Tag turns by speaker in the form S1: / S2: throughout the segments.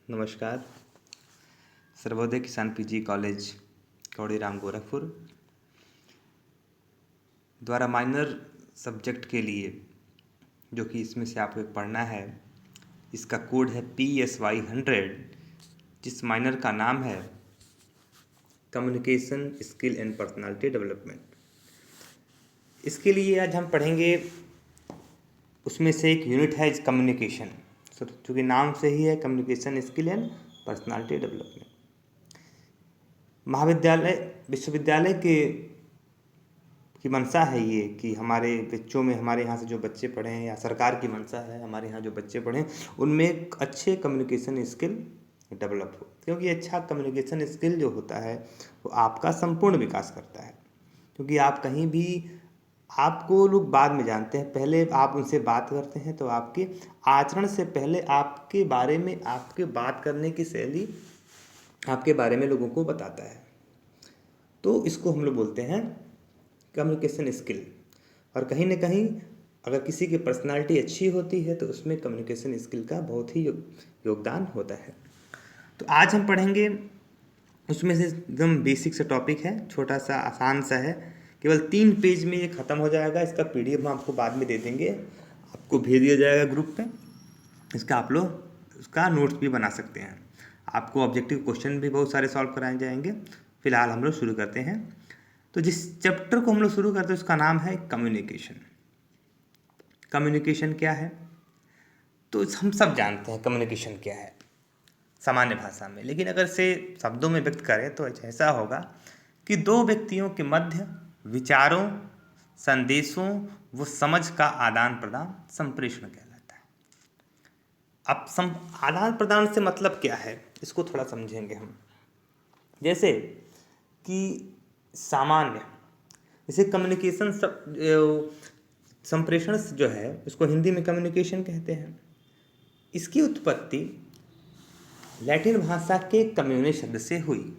S1: नमस्कार। सर्वोदय किसान PG college Kauriram Gorakhpur द्वारा माइनर सब्जेक्ट के लिए जो कि इसमें से आपको एक पढ़ना है, इसका कोड है PSY 100, जिस माइनर का नाम है communication skill and personality development. इसके लिए आज हम पढ़ेंगे, उसमें से एक यूनिट है कम्युनिकेशन, चूँकि नाम से ही है communication skill and personality development. महाविद्यालय विश्वविद्यालय की मंशा है ये कि हमारे बच्चों में, हमारे यहाँ से जो बच्चे पढ़े हैं, या सरकार की मंशा है हमारे यहाँ जो बच्चे पढ़ें उनमें एक अच्छे कम्युनिकेशन स्किल डेवलप हो, क्योंकि अच्छा कम्युनिकेशन स्किल जो होता है वो आपका संपूर्ण विकास करता है। क्योंकि आप कहीं भी, आपको लोग बाद में जानते हैं, पहले आप उनसे बात करते हैं तो आपके आचरण से पहले आपके बारे में, आपके बात करने की शैली आपके बारे में लोगों को बताता है। तो इसको हम लोग बोलते हैं कम्युनिकेशन स्किल। और कहीं ना कहीं अगर किसी की पर्सनालिटी अच्छी होती है तो उसमें कम्युनिकेशन स्किल का बहुत ही योगदान होता है। तो आज हम पढ़ेंगे, उसमें से एकदम बेसिक सा टॉपिक है, छोटा सा आसान सा है, केवल 3 पेज में ये ख़त्म हो जाएगा। इसका PDF हम आपको बाद में दे देंगे, आपको भेज दिया जाएगा ग्रुप पे। इसका आप लोग उसका नोट्स भी बना सकते हैं। आपको ऑब्जेक्टिव क्वेश्चन भी बहुत सारे सॉल्व कराए जाएंगे। फिलहाल हम लोग शुरू करते हैं। तो जिस चैप्टर को हम लोग शुरू करते हैं उसका नाम है कम्युनिकेशन। कम्युनिकेशन क्या है? तो हम सब जानते हैं कम्युनिकेशन क्या है सामान्य भाषा में, लेकिन अगर से शब्दों में व्यक्त करें तो ऐसा होगा कि दो व्यक्तियों के मध्य विचारों, संदेशों व समझ का आदान प्रदान संप्रेषण कहलाता है। अब आदान प्रदान से मतलब क्या है, इसको थोड़ा समझेंगे हम। जैसे कि सामान्य, जैसे कम्युनिकेशन संप्रेषण जो है उसको हिंदी में कम्युनिकेशन कहते हैं। इसकी उत्पत्ति लैटिन भाषा के कम्युने शब्द से हुई।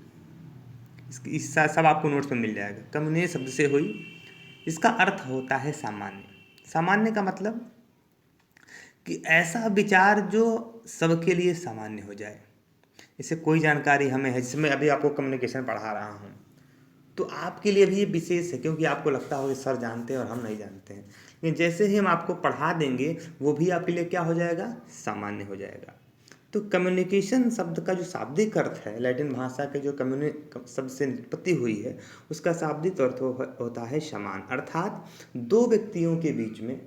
S1: इस सब आपको नोट्स में मिल जाएगा। कम्युने शब्द से हुई, इसका अर्थ होता है सामान्य। सामान्य का मतलब कि ऐसा विचार जो सबके लिए सामान्य हो जाए। जैसे कोई जानकारी हमें है, जिसमें अभी आपको कम्युनिकेशन पढ़ा रहा हूँ, तो आपके लिए भी ये विशेष है, क्योंकि आपको लगता होगा सर जानते हैं और हम नहीं जानते हैं। लेकिन जैसे ही हम आपको पढ़ा देंगे वो भी आपके लिए क्या हो जाएगा, सामान्य हो जाएगा। तो कम्युनिकेशन शब्द का जो शाब्दिक अर्थ है, लैटिन भाषा के जो शब्द से निष्पत्ति हुई है, उसका शाब्दिक अर्थ होता है समान। अर्थात दो व्यक्तियों के बीच में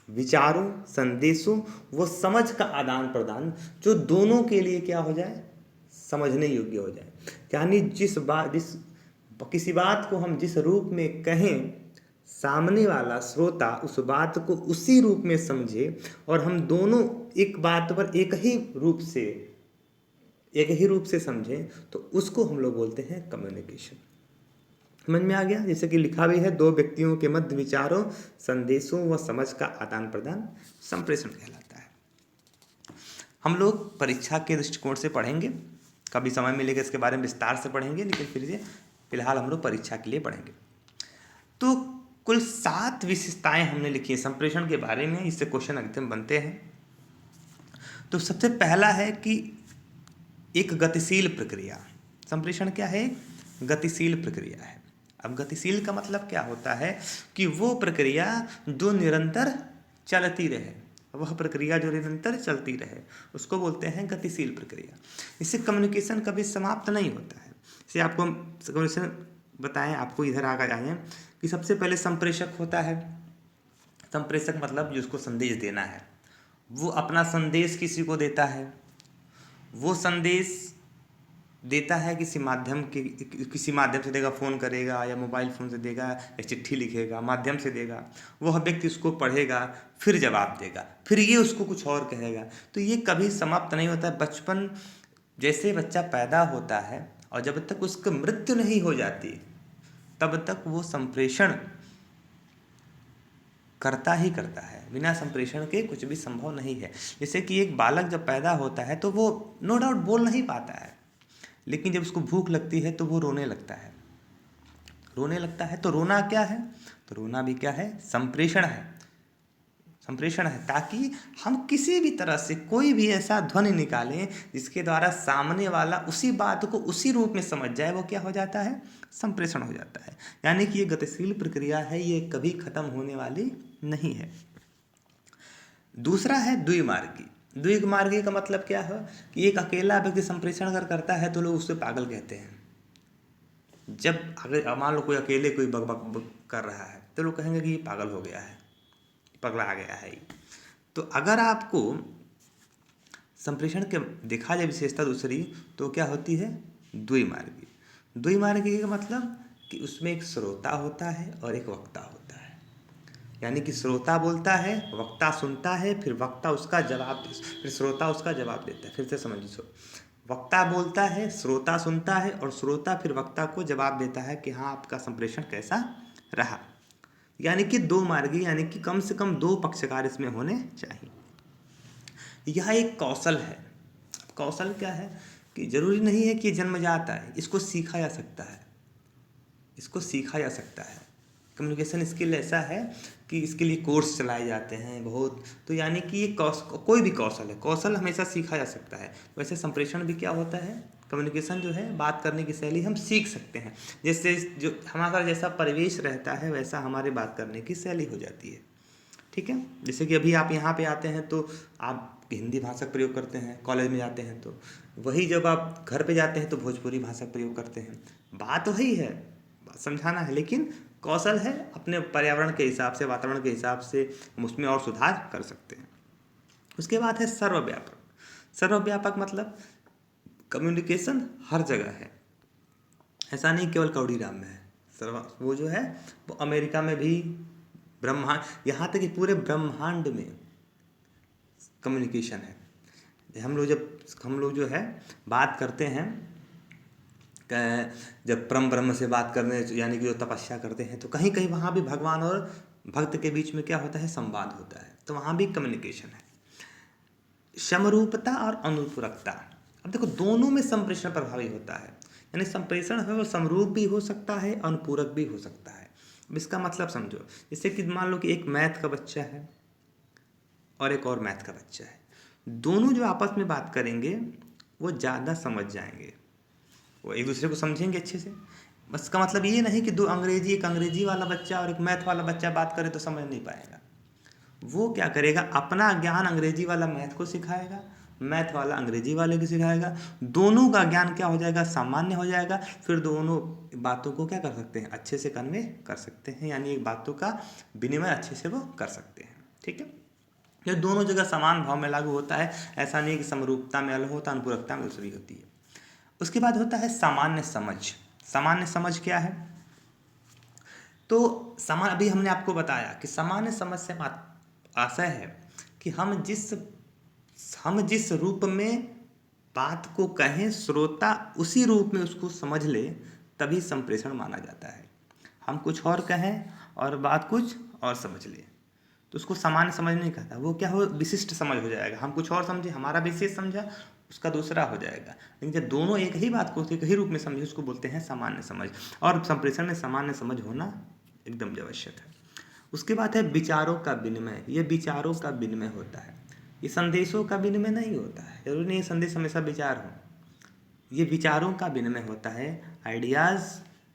S1: विचारों, संदेशों व समझ का आदान प्रदान जो दोनों के लिए क्या हो जाए, समझने योग्य हो जाए। यानी किसी बात को हम जिस रूप में कहें, सामने वाला श्रोता उस बात को उसी रूप में समझे और हम दोनों एक बात पर एक ही रूप से समझें, तो उसको हम लोग बोलते हैं कम्युनिकेशन। समझ में आ गया? जैसे कि लिखा भी है, दो व्यक्तियों के मध्य विचारों, संदेशों व समझ का आदान प्रदान संप्रेषण कहलाता है। हम लोग परीक्षा के दृष्टिकोण से पढ़ेंगे, कभी समय मिलेगा इसके बारे में विस्तार से पढ़ेंगे, लेकिन फिलहाल हम लोग परीक्षा के लिए पढ़ेंगे। तो कुल 7 विशेषताएं हमने लिखी है संप्रेषण के बारे में, इससे क्वेश्चन एकदम बनते हैं। तो सबसे पहला है कि एक गतिशील प्रक्रिया। संप्रेषण क्या है? गतिशील प्रक्रिया है। अब गतिशील का मतलब क्या होता है कि वो प्रक्रिया जो निरंतर चलती रहे, वह प्रक्रिया जो निरंतर चलती रहे उसको बोलते हैं गतिशील प्रक्रिया। इससे कम्युनिकेशन कभी समाप्त नहीं होता है। इसे आपको कम्युनिकेशन बताएं, आपको इधर आ जाए कि सबसे पहले संप्रेषक होता है। संप्रेषक मतलब जिसको संदेश देना है, वो अपना संदेश किसी को देता है। वो संदेश देता है किसी माध्यम से देगा, फ़ोन करेगा या मोबाइल फ़ोन से देगा या चिट्ठी लिखेगा, माध्यम से देगा। वह व्यक्ति उसको पढ़ेगा, फिर जवाब देगा, फिर ये उसको कुछ और कहेगा। तो ये कभी समाप्त नहीं होता है। बचपन जैसे बच्चा पैदा होता है और जब तक उसकी मृत्यु नहीं हो जाती तब तक वो संप्रेषण करता ही करता है। बिना संप्रेषण के कुछ भी संभव नहीं है। जैसे कि एक बालक जब पैदा होता है तो वो नो डाउट बोल नहीं पाता है, लेकिन जब उसको भूख लगती है तो वो रोने लगता है। रोने लगता है तो रोना क्या है? तो रोना भी क्या है? संप्रेषण है। संप्रेषण है, ताकि हम किसी भी तरह से कोई भी ऐसा ध्वनि निकालें जिसके द्वारा सामने वाला उसी बात को उसी रूप में समझ जाए, वो क्या हो जाता है, संप्रेषण हो जाता है। यानी कि ये गतिशील प्रक्रिया है, ये कभी खत्म होने वाली नहीं है। दूसरा है द्विमार्गी। द्विमार्गी का मतलब क्या है कि एक अकेला व्यक्ति संप्रेषण अगर करता है तो लोग उससे पागल कहते हैं। जब अगर मान लो कोई अकेले कोई बक बक बक कर रहा है तो लोग कहेंगे कि ये पागल हो गया है, पगला गया है। तो अगर आपको संप्रेषण के देखा जाए विशेषता दूसरी, तो क्या होती है, द्विमार्गी। द्विमार्गी का मतलब कि उसमें एक श्रोता होता है और एक वक्ता होता है। यानी कि श्रोता बोलता है, वक्ता सुनता है, फिर वक्ता उसका जवाब, फिर श्रोता उसका जवाब देता है। फिर से समझिए, वक्ता बोलता है, श्रोता सुनता है, और श्रोता फिर वक्ता को जवाब देता है कि हाँ आपका संप्रेषण कैसा रहा। यानी कि दो मार्गी, यानी कि कम से कम दो पक्षकार इसमें होने चाहिए। यह एक कौशल है। कौशल क्या है कि जरूरी नहीं है कि जन्मजात है, इसको सीखा जा सकता है, इसको सीखा जा सकता है। कम्युनिकेशन स्किल ऐसा है कि इसके लिए कोर्स चलाए जाते हैं बहुत। तो यानी कि ये कोई भी कौशल है, कौशल हमेशा सीखा जा सकता है। वैसे संप्रेषण भी क्या होता है, कम्युनिकेशन जो है, बात करने की शैली हम सीख सकते हैं। जैसे जो हमारा जैसा परिवेश रहता है वैसा हमारे बात करने की शैली हो जाती है। ठीक है, जैसे कि अभी आप यहाँ पे आते हैं तो आप हिंदी भाषा का प्रयोग करते हैं, कॉलेज में जाते हैं तो वही, जब आप घर पे जाते हैं तो भोजपुरी भाषा का प्रयोग करते हैं। बात वही है, बात समझाना है, लेकिन कौशल है अपने पर्यावरण के हिसाब से, वातावरण के हिसाब से हम उसमें और सुधार कर सकते हैं। उसके बाद है सर्वव्यापक। सर्वव्यापक मतलब कम्युनिकेशन हर जगह है, ऐसा नहीं केवल कौड़ीराम में है। वो जो है वो अमेरिका में भी, ब्रह्मांड, यहाँ तक कि पूरे ब्रह्मांड में कम्युनिकेशन है। हम लोग जो है बात करते हैं, जब परम ब्रह्म से बात करने, यानी कि जो तपस्या करते हैं, तो कहीं कहीं वहाँ भी भगवान और भक्त के बीच में क्या होता है, संवाद होता है, तो वहाँ भी कम्युनिकेशन है। समरूपता और अनुपूरकता, अब देखो दोनों में संप्रेषण प्रभावी होता है। यानी संप्रेषण है वो समरूप भी हो सकता है, अनुपूरक भी हो सकता है। अब इसका मतलब समझो, जैसे कि मान लो कि एक मैथ का बच्चा है और एक और मैथ का बच्चा है, दोनों जो आपस में बात करेंगे वो ज़्यादा समझ जाएंगे, वो एक दूसरे को समझेंगे अच्छे से। बस का मतलब ये नहीं कि एक अंग्रेजी वाला बच्चा और एक मैथ वाला बच्चा बात करे तो समझ नहीं पाएगा। वो क्या करेगा, अपना ज्ञान अंग्रेजी वाला मैथ को सिखाएगा, मैथ वाला अंग्रेजी वाले को सिखाएगा, दोनों का ज्ञान क्या हो जाएगा, सामान्य हो जाएगा। फिर दोनों बातों को क्या कर सकते हैं, अच्छे से कन्वे कर सकते हैं, यानी एक बातों का विनिमय अच्छे से वो कर सकते हैं। ठीक है, ये दोनों जगह समान भाव में लागू होता है, ऐसा नहीं कि समरूपता में अलग होता, अनुपूरकता में दूसरी होती है। उसके बाद होता है सामान्य समझ। सामान्य समझ क्या है, तो अभी हमने आपको बताया कि सामान्य समझ से आशय है कि हम जिस रूप में बात को कहें, श्रोता उसी रूप में उसको समझ ले, तभी संप्रेषण माना जाता है। हम कुछ और कहें और बात कुछ और समझ ले तो उसको सामान्य समझ नहीं कहता, वो क्या हो, विशिष्ट समझ हो जाएगा। हम कुछ और समझे, हमारा विशेष समझा, उसका दूसरा हो जाएगा। लेकिन जब दोनों एक ही बात को एक ही रूप में समझे, उसको बोलते हैं सामान्य समझ। और संप्रेषण में सामान्य समझ होना एकदम आवश्यक है। उसके बाद है विचारों का विनिमय। ये विचारों का विनिमय होता है, ये संदेशों का विनिमय नहीं होता है। जरूरी नहीं संदेश हमेशा विचार हो, ये विचारों का विनिमय होता है। आइडियाज़,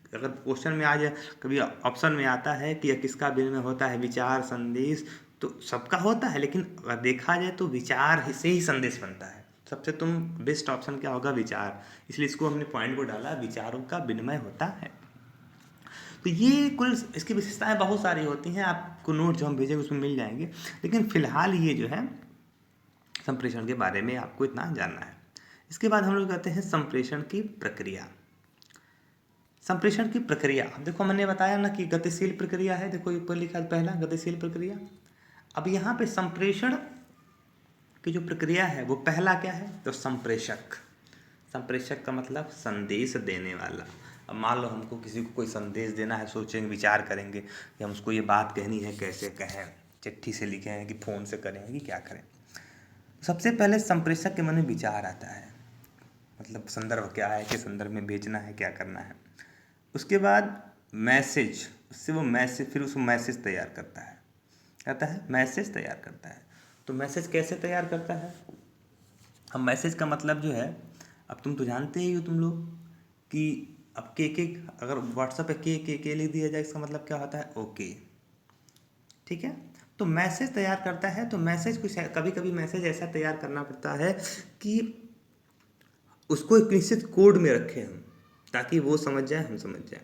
S1: अगर क्वेश्चन में आ जाए, कभी ऑप्शन में आता है कि यह किसका विनिमय होता है, विचार, संदेश, तो सबका होता है, लेकिन अगर देखा जाए तो विचार से ही संदेश बनता है। सबसे बेस्ट ऑप्शन क्या होगा, विचार। इसलिए इसको हमने पॉइंट को डाला, विचारों का विनिमय होता है। तो ये कुल इसकी विशेषताएं बहुत सारी होती हैं, आपको नोट जो हम भेजेंगे उसमें मिल जाएंगे, लेकिन फिलहाल ये जो है संप्रेषण के बारे में आपको इतना जानना है। इसके बाद हम लोग कहते हैं संप्रेषण की प्रक्रिया। संप्रेषण की प्रक्रिया, अब देखो मैंने बताया ना कि गतिशील प्रक्रिया है, देखो ऊपर लिखा पहला गतिशील प्रक्रिया। अब यहाँ पे संप्रेषण की जो प्रक्रिया है वो पहला क्या है, तो संप्रेषक। संप्रेषक का मतलब संदेश देने वाला। अब मान लो हमको किसी को कोई संदेश देना है, सोचेंगे, विचार करेंगे कि हम उसको ये बात कहनी है, कैसे कहें, चिट्ठी से लिखें कि फ़ोन से करें कि क्या करें। सबसे पहले संप्रेषक के मन में विचार आता है, मतलब संदर्भ क्या है, किस संदर्भ में भेजना है, क्या करना है। उसके बाद मैसेज, उससे वो मैसेज, फिर उसको मैसेज तैयार करता है। करता है, मैसेज तैयार करता है। तो मैसेज कैसे तैयार करता है? अब मैसेज का मतलब जो है, अब तुम तो जानते ही हो तुम लोग कि अब के अगर व्हाट्सएप पे के लिख दिया जाए, इसका मतलब क्या होता है? ओके, ठीक है। तो मैसेज तैयार करता है। तो मैसेज कुछ कभी कभी मैसेज ऐसा तैयार करना पड़ता है कि उसको एक निश्चित कोड में रखें हम, ताकि वो समझ जाए, हम समझ जाए।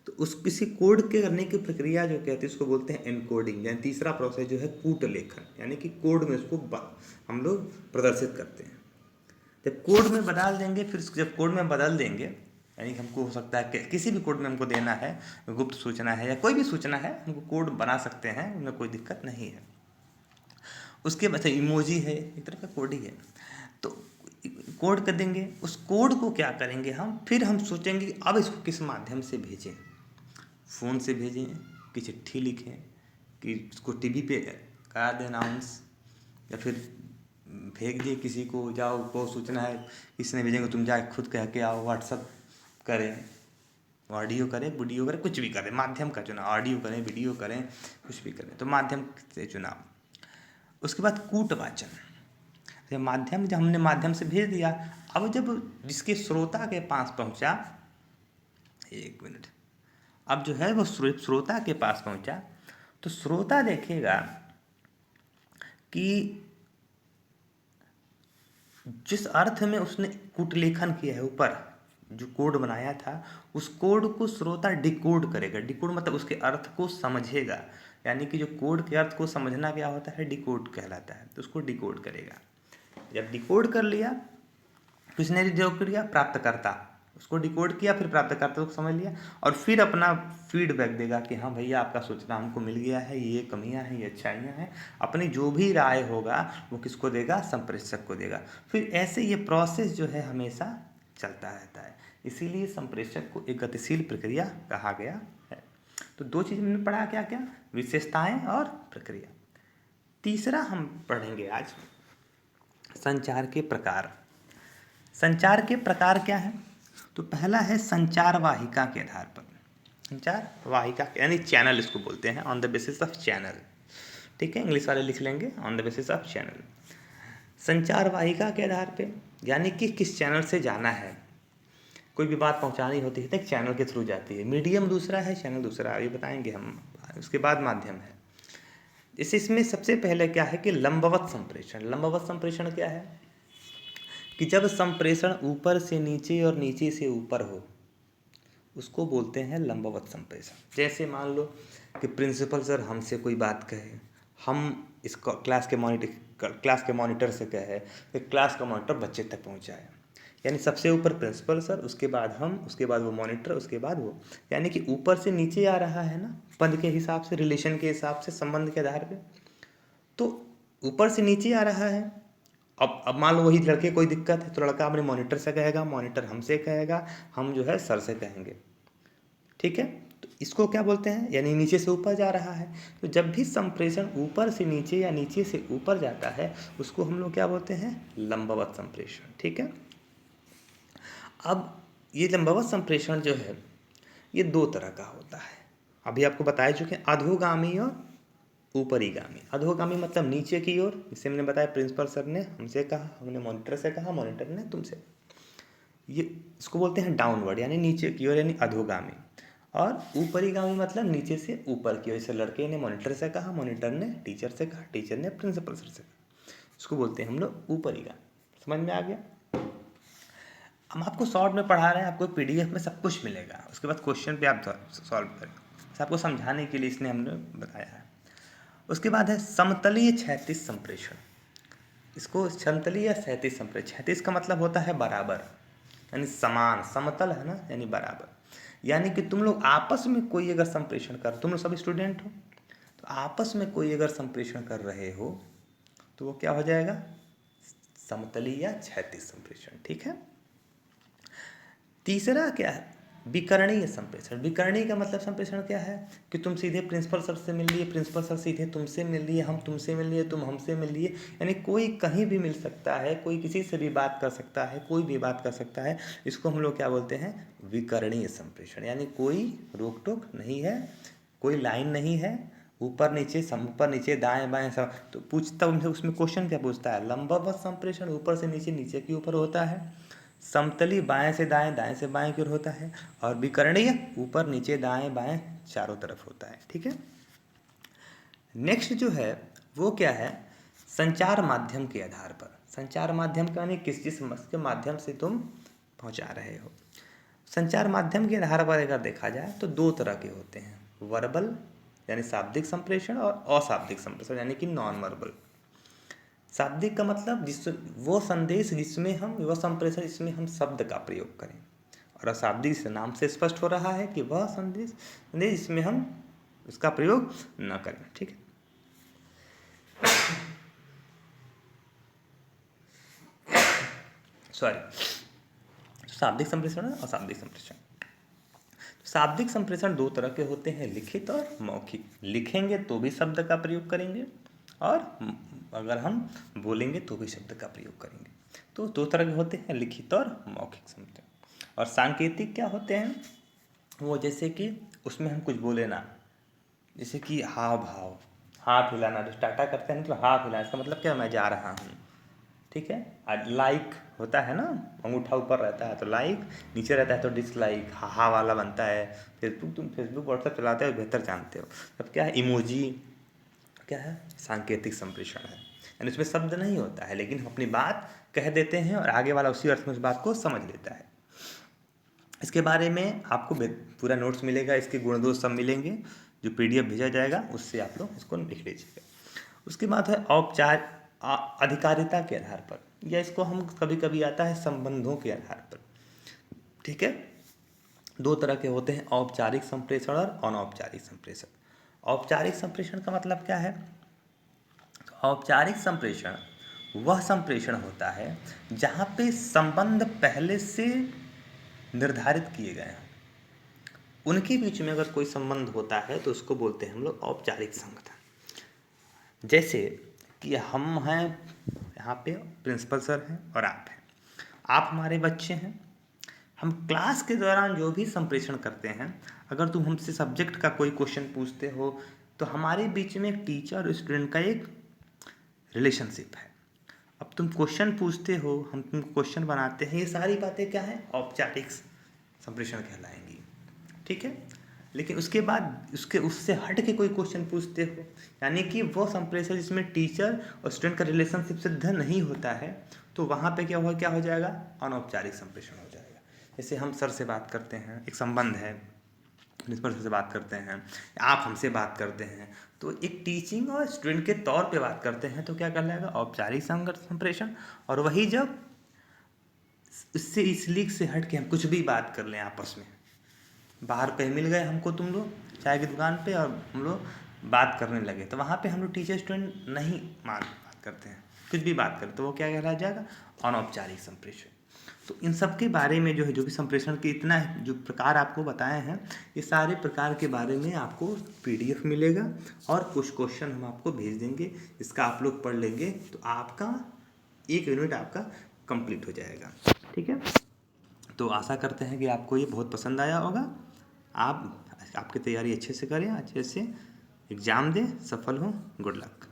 S1: तो उस किसी कोड के करने की प्रक्रिया जो कहते हैं उसको बोलते हैं एनकोडिंग। यानी तीसरा प्रोसेस जो है कूट लेखन, यानी कि कोड में उसको हम लोग प्रदर्शित करते हैं। जब कोड में बदल देंगे, फिर जब कोड में बदल देंगे, यानी कि हमको हो सकता है कि किसी भी कोड में हमको देना है, गुप्त सूचना है या कोई भी सूचना है, हमको कोड बना सकते हैं, उनमें कोई दिक्कत नहीं है। उसके बाद इमोजी है, एक तरह का कोड ही है। तो कोड कर देंगे, उस कोड को क्या करेंगे हम, फिर हम सोचेंगे कि अब इसको किस माध्यम से भेजें। फ़ोन से भेजें कि चिट्ठी लिखें कि इसको टीवी पे करा दें अनाउंस, या फिर भेज दिए किसी को, जाओ बहुत सूचना है किसने भेजेंगे, तुम जाए खुद कह के आओ, व्हाट्सअप करें, ऑडियो करें, वीडियो करें, कुछ भी करें, माध्यम का चुनाव, ऑडियो करें, वीडियो करें, कुछ भी करें, तो माध्यम से चुनाव। उसके बाद कूटवाचन, जब हमने माध्यम से भेज दिया, अब जब जिसके श्रोता के पास पहुंचा, एक मिनट, अब जो है वो श्रोता के पास पहुंचा, तो श्रोता देखेगा कि जिस अर्थ में उसने कूटलेखन किया है, ऊपर जो कोड बनाया था, उस कोड को श्रोता डिकोड करेगा। डिकोड मतलब उसके अर्थ को समझेगा, यानी कि जो कोड के अर्थ को समझना क्या होता है, डिकोड कहलाता है। तो उसको डिकोड करेगा। जब डिकोड कर लिया, किसने डिकोड किया? प्राप्तकर्ता। उसको डिकोड किया, फिर प्राप्तकर्ता को समझ लिया, और फिर अपना फीडबैक देगा कि हाँ भैया आपका सूचना हमको मिल गया है, ये कमियां हैं, ये अच्छाइयाँ हैं। अपनी जो भी राय होगा वो किसको देगा? संप्रेषक को देगा। फिर ऐसे ये प्रोसेस जो है हमेशा चलता रहता है, इसीलिए संप्रेषक को एक गतिशील प्रक्रिया कहा गया है। तो दो चीज़ हमने पढ़ा, क्या क्या? विशेषताएं और प्रक्रिया। तीसरा हम पढ़ेंगे आज संचार के प्रकार। संचार के प्रकार क्या है? तो पहला है संचार वाहिका के आधार पर। संचार वाहिका यानी चैनल इसको बोलते हैं, on the basis of channel. ठीक है, इंग्लिश वाले लिख लेंगे on the basis of channel. संचार वाहिका के आधार पे, यानी कि किस चैनल से जाना है। कोई भी बात पहुंचानी होती है तो एक चैनल के थ्रू जाती है। मीडियम दूसरा है, चैनल दूसरा, ये बताएंगे हम। उसके बाद माध्यम है। जैसे इसमें सबसे पहले क्या है कि लंबवत संप्रेषण। लंबवत संप्रेषण क्या है कि जब संप्रेषण ऊपर से नीचे और नीचे से ऊपर हो, उसको बोलते हैं लंबवत संप्रेषण। जैसे मान लो कि प्रिंसिपल सर हमसे कोई बात कहे, हम इसको क्लास के मॉनिटर से कहे, फिर क्लास का मॉनिटर बच्चे तक पहुंचाए। यानी सबसे ऊपर प्रिंसिपल सर, उसके बाद हम, उसके बाद वो मॉनिटर, उसके बाद वो, यानी कि ऊपर से नीचे आ रहा है ना, पद के हिसाब से, रिलेशन के हिसाब से, संबंध के आधार पे। तो ऊपर से नीचे आ रहा है। अब मान लो वही लड़के कोई दिक्कत है तो लड़का अपने मॉनिटर से कहेगा, मॉनिटर हमसे कहेगा, हम जो है सर से कहेंगे। ठीक है, तो इसको क्या बोलते हैं? यानी नीचे से ऊपर जा रहा है। तो जब भी संप्रेषण ऊपर से नीचे या नीचे से ऊपर जाता है, उसको हम लोग क्या बोलते हैं? लंबवत संप्रेषण। ठीक है। अब ये लंबवत संप्रेषण जो है ये दो तरह का होता है। अभी आपको बताया चुके हैं, अधोगामी और ऊपरीगामी। अधोगामी मतलब नीचे की ओर, जैसे मैंने बताया प्रिंसिपल सर ने हमसे कहा, हमने मॉनिटर से कहा, मॉनिटर ने तुमसे। ये इसको बोलते हैं डाउनवर्ड, यानी नीचे की ओर, यानी अधोगामी। और ऊपरीगामी मतलब नीचे से ऊपर की ओर। जैसे लड़के ने मॉनिटर से कहा, मॉनिटर ने टीचर से कहा, टीचर ने प्रिंसिपल सर से कहा, इसको बोलते हैं हम लोग ऊपरीगामी। समझ में आ गया? हम आपको शॉर्ट में पढ़ा रहे हैं, आपको पीडीएफ में सब कुछ मिलेगा, उसके बाद क्वेश्चन पे आप सॉल्व करें। आपको समझाने के लिए इसने हमने बताया है। उसके बाद है समतलीय क्षैतिज संप्रेषण। इसको समतलीय या क्षैतिज संप्रेषण, क्षैतिज का मतलब होता है बराबर, यानी समान, समतल है ना, यानी बराबर। यानी कि तुम लोग आपस में कोई अगर संप्रेषण कर, तुम लोग सब स्टूडेंट हो, तो आपस में कोई अगर संप्रेषण कर रहे हो तो वो क्या हो जाएगा? समतलीय या क्षैतिज संप्रेषण। ठीक है। तीसरा क्या है? विकरणीय संप्रेषण। विकरणीय का मतलब संप्रेषण क्या है कि तुम सीधे प्रिंसिपल सर से मिल लिए, प्रिंसिपल सर सीधे तुमसे मिल लिए, हम तुमसे मिल लिए, तुम हमसे मिल लिए, यानी कोई कहीं भी मिल सकता है, कोई किसी से भी बात कर सकता है, कोई भी बात कर सकता है। इसको हम लोग क्या बोलते हैं? विकरणीय संप्रेषण। यानी कोई रोक टोक नहीं है, कोई लाइन नहीं है, ऊपर नीचे दाएं बाएं सब। तो पूछता उनसे, उसमें क्वेश्चन क्या पूछता है, लंबवत संप्रेषण ऊपर से नीचे, नीचे की ऊपर होता है। समतली बाएं से दाएं, दाएं से बाएं की ओर होता है। और विकर्णीय ऊपर नीचे दाएं बाएं चारों तरफ होता है। ठीक है। नेक्स्ट जो है वो क्या है, संचार माध्यम के आधार पर। संचार माध्यम का यानी किस चीज के माध्यम से तुम पहुंचा रहे हो। संचार माध्यम के आधार पर अगर देखा जाए तो दो तरह के होते हैं, वर्बल यानी शाब्दिक संप्रेषण और अशाब्दिक संप्रेषण यानी कि नॉन वर्बल। शाब्दिक का मतलब वो संदेश जिसमें हम, वह संप्रेषण जिसमें हम शब्द का प्रयोग करें। और अशाब्दिक से नाम से स्पष्ट हो रहा है कि वह संदेश जिसमें हम उसका प्रयोग न करें। ठीक है। सॉरी, शाब्दिक संप्रेषण और अशाब्दिक संप्रेषण। शाब्दिक संप्रेषण दो तरह के होते हैं, लिखित और मौखिक। लिखेंगे तो भी शब्द का प्रयोग करेंगे और अगर हम बोलेंगे तो भी शब्द का प्रयोग करेंगे। तो दो तरह के होते हैं, लिखित और मौखिक संप्रेषण। और सांकेतिक क्या होते हैं, वो जैसे कि उसमें हम कुछ बोले ना, जैसे कि हाव भाव, हाथ हिलाना, जो टाटा करते हैं मतलब हाथ हिलाना, इसका मतलब क्या, मैं जा रहा हूँ। ठीक है। लाइक होता है ना, अंगूठा ऊपर रहता है तो लाइक, नीचे रहता है तो डिसलाइक, हा वाला बनता है। तुम फेसबुक व्हाट्सएप चलाते हो, बेहतर जानते हो। अब क्या है, इमोजी क्या है, सांकेतिक संप्रेषण है। यानी उसमें शब्द नहीं होता है लेकिन हम अपनी बात कह देते हैं और आगे वाला उसी अर्थ में उस बात को समझ लेता है। इसके बारे में आपको पूरा नोट्स मिलेगा, इसके गुण दोष सब मिलेंगे, जो PDF भेजा जाएगा उससे आप लोग इसको लिख लीजिएगा। उसके बाद है अधिकारिता के आधार पर, या इसको हम कभी कभी आता है संबंधों के आधार पर। ठीक है। दो तरह के होते हैं, औपचारिक संप्रेषण और अनौपचारिक संप्रेषण। औपचारिक संप्रेषण का मतलब क्या है, औपचारिक संप्रेषण वह संप्रेषण होता है जहाँ पे संबंध पहले से निर्धारित किए गए हैं। उनके बीच में अगर कोई संबंध होता है तो उसको बोलते हैं हम लोग औपचारिक संगठन। जैसे कि हम हैं यहाँ पे, प्रिंसिपल सर हैं और आप हैं, आप हमारे बच्चे हैं। हम क्लास के दौरान जो भी संप्रेषण करते हैं, अगर तुम हमसे सब्जेक्ट का कोई क्वेश्चन पूछते हो तो हमारे बीच में एक टीचर और स्टूडेंट का एक रिलेशनशिप है। अब तुम क्वेश्चन पूछते हो, हम तुम क्वेश्चन बनाते हैं, ये सारी बातें क्या है, औपचारिक संप्रेषण कहलाएंगी। ठीक है। लेकिन उसके बाद उससे हट के कोई क्वेश्चन पूछते हो, यानी कि वो संप्रेषण जिसमें टीचर और स्टूडेंट का रिलेशनशिप सिद्ध नहीं होता है, तो वहाँ पे क्या हो जाएगा, अनौपचारिक संप्रेषण हो जाएगा। जैसे हम सर से बात करते हैं, एक संबंध है, प्रिंसिपल सर से बात करते हैं, आप हमसे बात करते हैं, तो एक टीचिंग और स्टूडेंट के तौर पे बात करते हैं, तो क्या कहलाएगा, औपचारिक संप्रेषण। और वही जब इससे इस लीग से हट के हम कुछ भी बात कर लें आपस में, बाहर कहीं मिल गए हमको तुम लोग चाय की दुकान पे और हम लोग बात करने लगे, तो वहाँ पे हम लोग टीचर स्टूडेंट नहीं बात करते हैं, कुछ भी बात करें तो वो क्या कहलाया जाएगा, अनौपचारिक संप्रेषण। तो इन सब के बारे में जो है, जो भी संप्रेषण के इतना जो प्रकार आपको बताए हैं, ये सारे प्रकार के बारे में आपको PDF मिलेगा और कुछ क्वेश्चन हम आपको भेज देंगे, इसका आप लोग पढ़ लेंगे तो आपका 1 यूनिट आपका कंप्लीट हो जाएगा। ठीक है। तो आशा करते हैं कि आपको ये बहुत पसंद आया होगा। आपकी तैयारी अच्छे से करें, अच्छे से एग्ज़ाम दें, सफल हों। Good luck.